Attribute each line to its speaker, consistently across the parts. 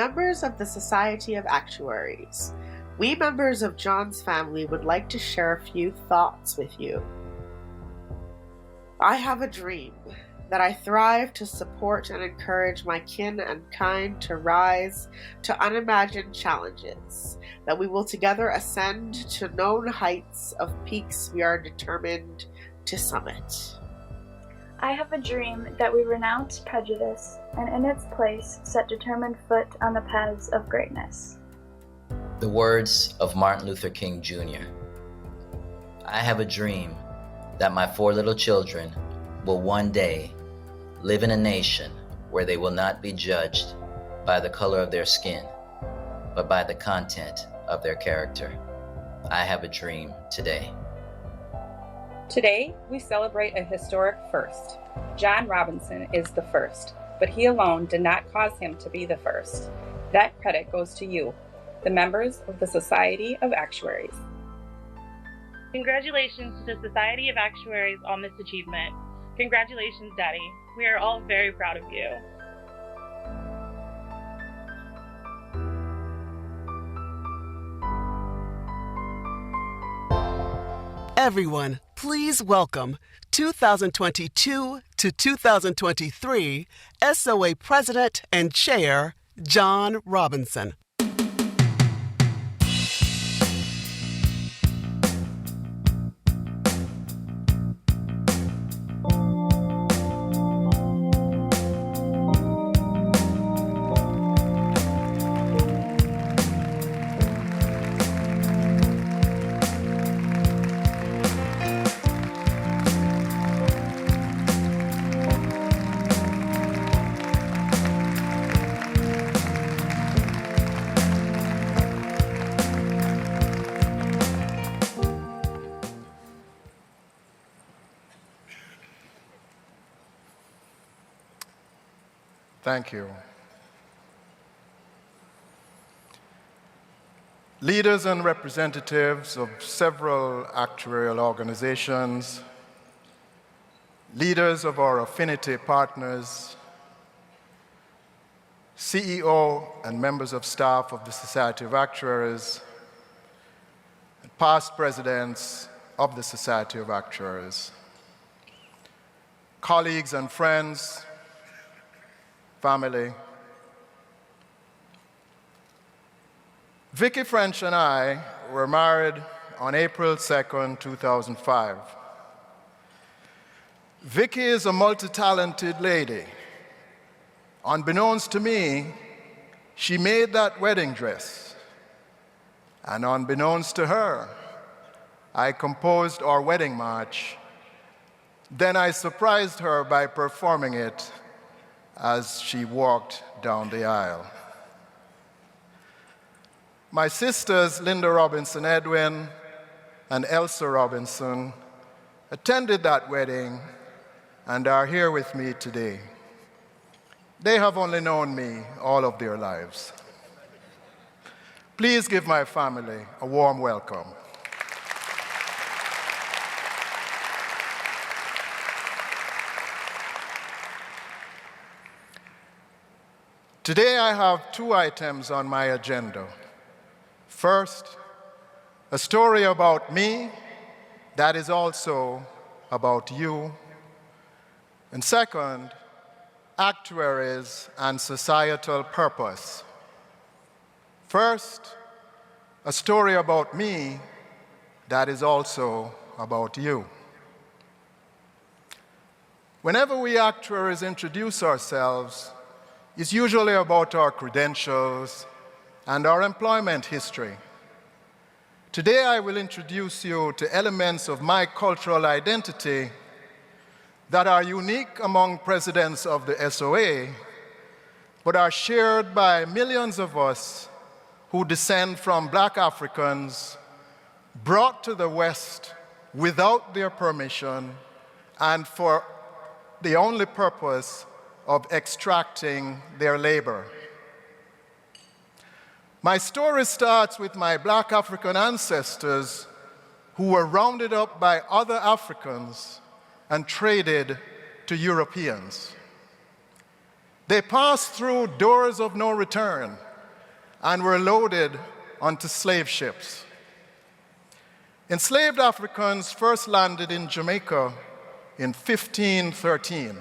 Speaker 1: members of the Society of Actuaries. We members of John's family would like to share a few thoughts with you. I have a dream that I thrive to support and encourage my kin and kind to rise to unimagined challenges, that we will together ascend to known heights of peaks we are determined to summit.
Speaker 2: I have a dream that we renounce prejudice and in its place set determined foot on the paths of greatness.
Speaker 3: The words of Martin Luther King Jr. I have a dream that my 4 little children will one day live in a nation where they will not be judged by the color of their skin, but by the content of their character. I have a dream today.
Speaker 4: Today, we celebrate a historic first. John Robinson is the first, but he alone did not cause him to be the first. That credit goes to you, the members of the Society of Actuaries.
Speaker 5: Congratulations to the Society of Actuaries on this achievement. Congratulations, Daddy. We are all very proud of you.
Speaker 6: Everyone, please welcome 2022 to 2023 SOA President and Chair John Robinson.
Speaker 7: Thank you. Leaders and representatives of several actuarial organizations, leaders of our affinity partners, CEO and members of staff of the Society of Actuaries, and past presidents of the Society of Actuaries, colleagues and friends, family. Vicki French and I were married on April 2nd, 2005. Vicki is a multi-talented lady. Unbeknownst to me, she made that wedding dress. And unbeknownst to her, I composed our wedding march. Then I surprised her by performing it as she walked down the aisle. My sisters, Linda Robinson Edwin and Elsa Robinson, attended that wedding and are here with me today. They have only known me all of their lives. Please give my family a warm welcome. Today I have 2 items on my agenda. First, a story about me that is also about you. And second, actuaries and societal purpose. First, a story about me that is also about you. Whenever we actuaries introduce ourselves, it's usually about our credentials and our employment history. Today I will introduce you to elements of my cultural identity that are unique among presidents of the SOA, but are shared by millions of us who descend from Black Africans brought to the West without their permission and for the only purpose of extracting their labor. My story starts with my Black African ancestors who were rounded up by other Africans and traded to Europeans. They passed through doors of no return and were loaded onto slave ships. Enslaved Africans first landed in Jamaica in 1513.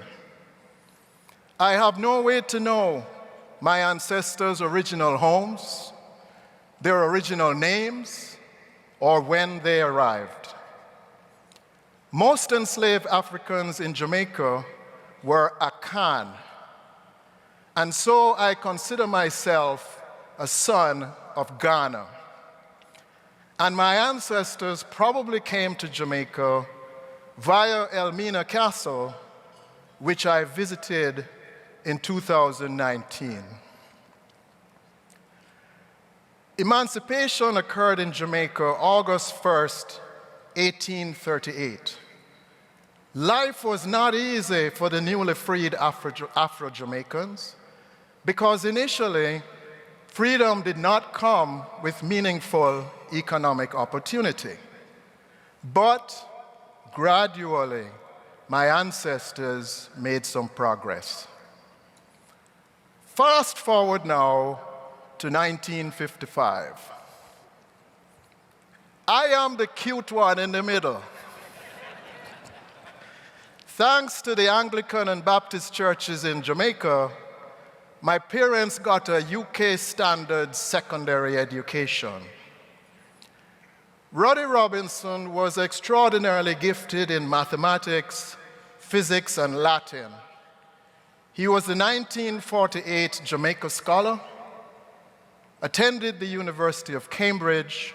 Speaker 7: I have no way to know my ancestors' original homes, their original names, or when they arrived. Most enslaved Africans in Jamaica were Akan, and so I consider myself a son of Ghana. And my ancestors probably came to Jamaica via Elmina Castle, which I visited in 2019. Emancipation occurred in Jamaica August 1st, 1838. Life was not easy for the newly freed Afro-Jamaicans because initially, freedom did not come with meaningful economic opportunity. But gradually, my ancestors made some progress. Fast forward now to 1955. I am the cute one in the middle. Thanks to the Anglican and Baptist churches in Jamaica, my parents got a UK standard secondary education. Roddy Robinson was extraordinarily gifted in mathematics, physics, and Latin. He was the 1948 Jamaica Scholar, attended the University of Cambridge,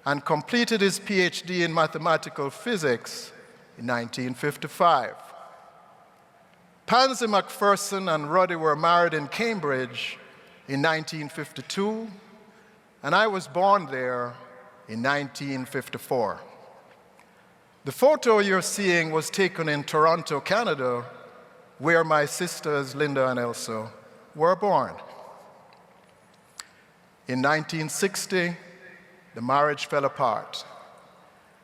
Speaker 7: and completed his PhD in mathematical physics in 1955. Pansy McPherson and Roddy were married in Cambridge in 1952, and I was born there in 1954. The photo you're seeing was taken in Toronto, Canada, where my sisters Linda and Elsa were born. In 1960, the marriage fell apart,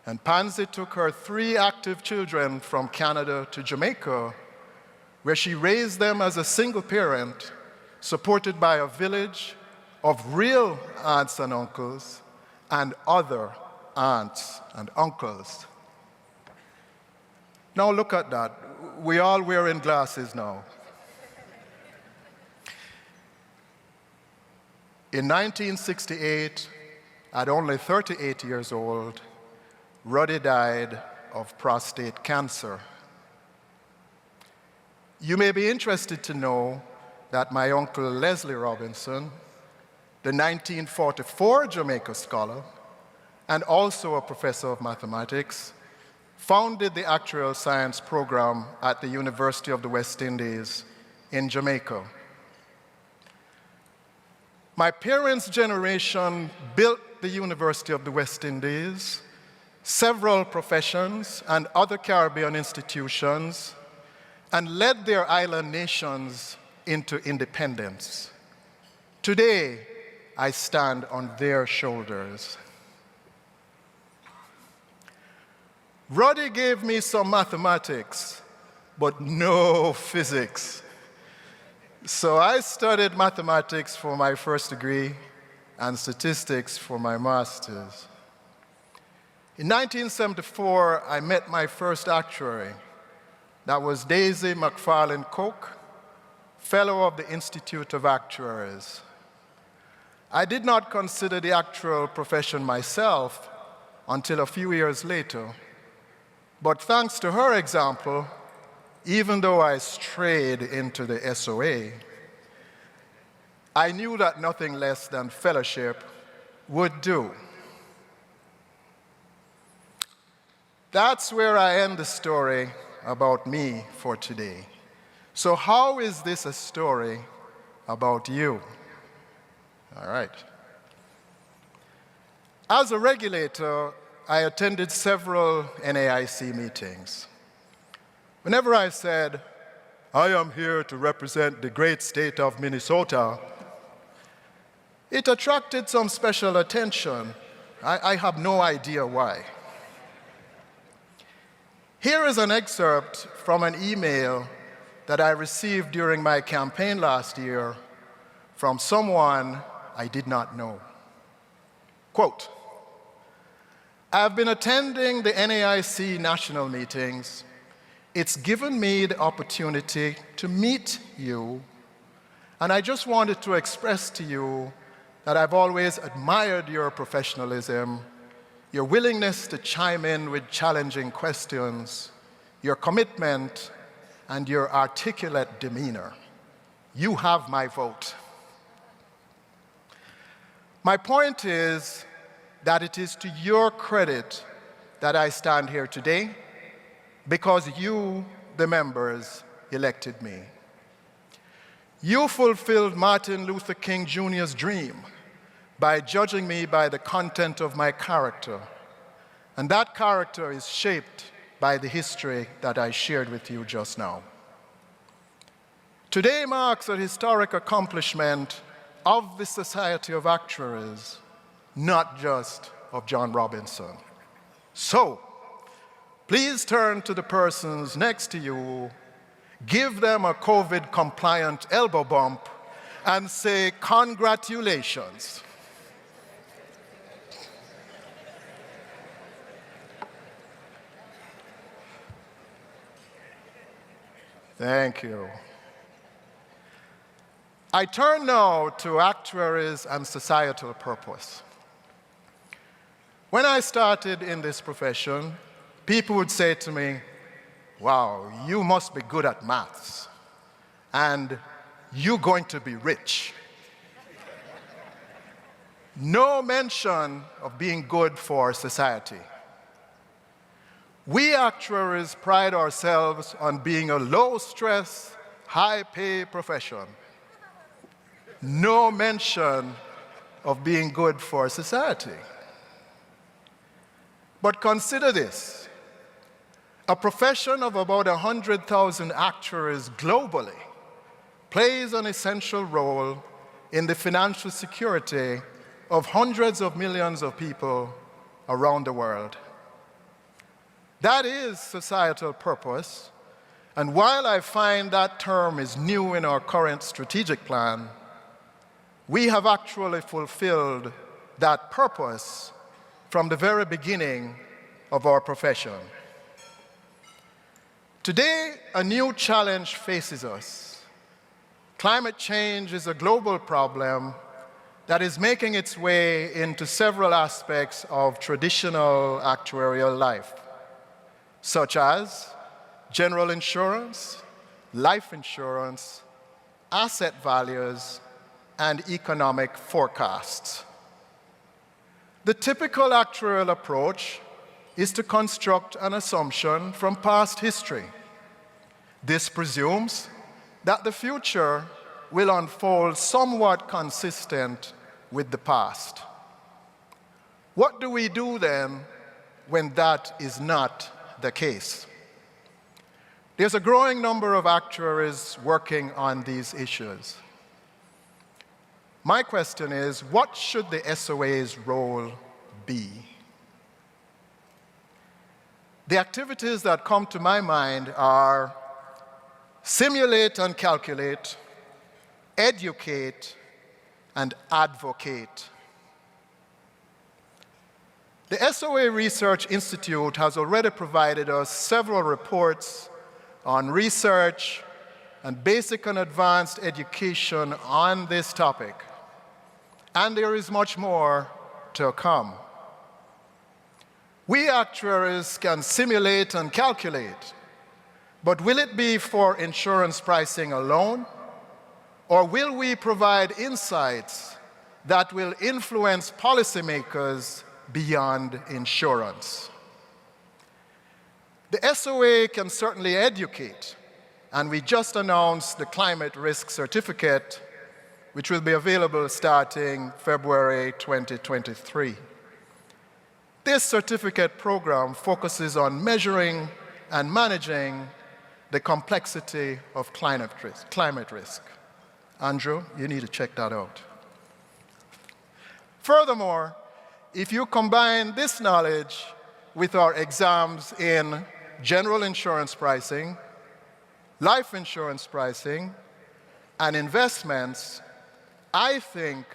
Speaker 7: and Pansy took her 3 active children from Canada to Jamaica, where she raised them as a single parent, supported by a village of real aunts and uncles and other aunts and uncles. Now look at that. We all wearing glasses now. In 1968, at only 38 years old, Roddy died of prostate cancer. You may be interested to know that my uncle Leslie Robinson, the 1944 Jamaica scholar, and also a professor of mathematics, founded the actuarial science program at the University of the West Indies in Jamaica. My parents' generation built the University of the West Indies, several professions, and other Caribbean institutions, and led their island nations into independence. Today, I stand on their shoulders. Roddy gave me some mathematics, but no physics. So I studied mathematics for my first degree and statistics for my master's. In 1974, I met my first actuary. That was Daisy McFarlane Coke, fellow of the Institute of Actuaries. I did not consider the actuarial profession myself until a few years later. But thanks to her example, even though I strayed into the SOA, I knew that nothing less than fellowship would do. That's where I end the story about me for today. So how is this a story about you? All right. As a regulator, I attended several NAIC meetings. Whenever I said, I am here to represent the great state of Minnesota, it attracted some special attention. I have no idea why. Here is an excerpt from an email that I received during my campaign last year from someone I did not know. Quote, I've been attending the NAIC national meetings. It's given me the opportunity to meet you, and I just wanted to express to you that I've always admired your professionalism, your willingness to chime in with challenging questions, your commitment, and your articulate demeanor. You have my vote. My point is that it is to your credit that I stand here today, because you, the members, elected me. You fulfilled Martin Luther King Jr.'s dream by judging me by the content of my character, and that character is shaped by the history that I shared with you just now. Today marks a historic accomplishment of the Society of Actuaries, not just of John Robinson. So, please turn to the persons next to you, give them a COVID-compliant elbow bump, and say, congratulations. Thank you. I turn now to actuaries and societal purpose. When I started in this profession, people would say to me, wow, you must be good at maths, and you're going to be rich. No mention of being good for society. We actuaries pride ourselves on being a low-stress, high-pay profession. No mention of being good for society. But consider this. A profession of about 100,000 actuaries globally plays an essential role in the financial security of hundreds of millions of people around the world. That is societal purpose, and while I find that term is new in our current strategic plan, we have actually fulfilled that purpose from the very beginning of our profession. Today, a new challenge faces us. Climate change is a global problem that is making its way into several aspects of traditional actuarial life, such as general insurance, life insurance, asset values, and economic forecasts. The typical actuarial approach is to construct an assumption from past history. This presumes that the future will unfold somewhat consistent with the past. What do we do then when that is not the case? There's a growing number of actuaries working on these issues. My question is, what should the SOA's role be? The activities that come to my mind are simulate and calculate, educate, and advocate. The SOA Research Institute has already provided us several reports on research and basic and advanced education on this topic. And there is much more to come. We actuaries can simulate and calculate, but will it be for insurance pricing alone? Or will we provide insights that will influence policymakers beyond insurance? The SOA can certainly educate, and we just announced the Climate Risk Certificate, which will be available starting February 2023. This certificate program focuses on measuring and managing the complexity of climate risk. Andrew, you need to check that out. Furthermore, if you combine this knowledge with our exams in general insurance pricing, life insurance pricing, and investments, I think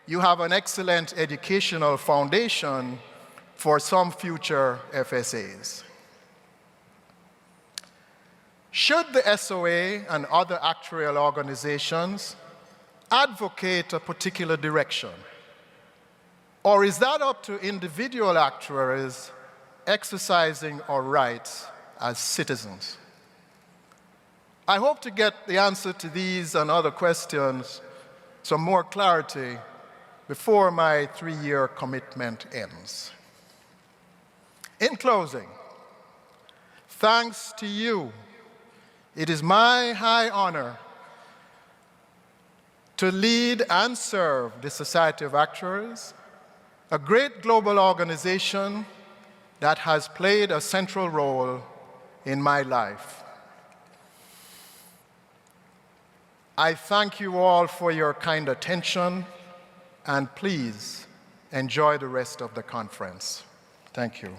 Speaker 7: you have an excellent educational foundation for some future FSAs. Should the SOA and other actuarial organizations advocate a particular direction, or is that up to individual actuaries exercising our rights as citizens? I hope to get the answer to these and other questions, some more clarity, before my 3-year commitment ends. In closing, thanks to you, it is my high honor to lead and serve the Society of Actuaries, a great global organization that has played a central role in my life. I thank you all for your kind attention, and please enjoy the rest of the conference. Thank you.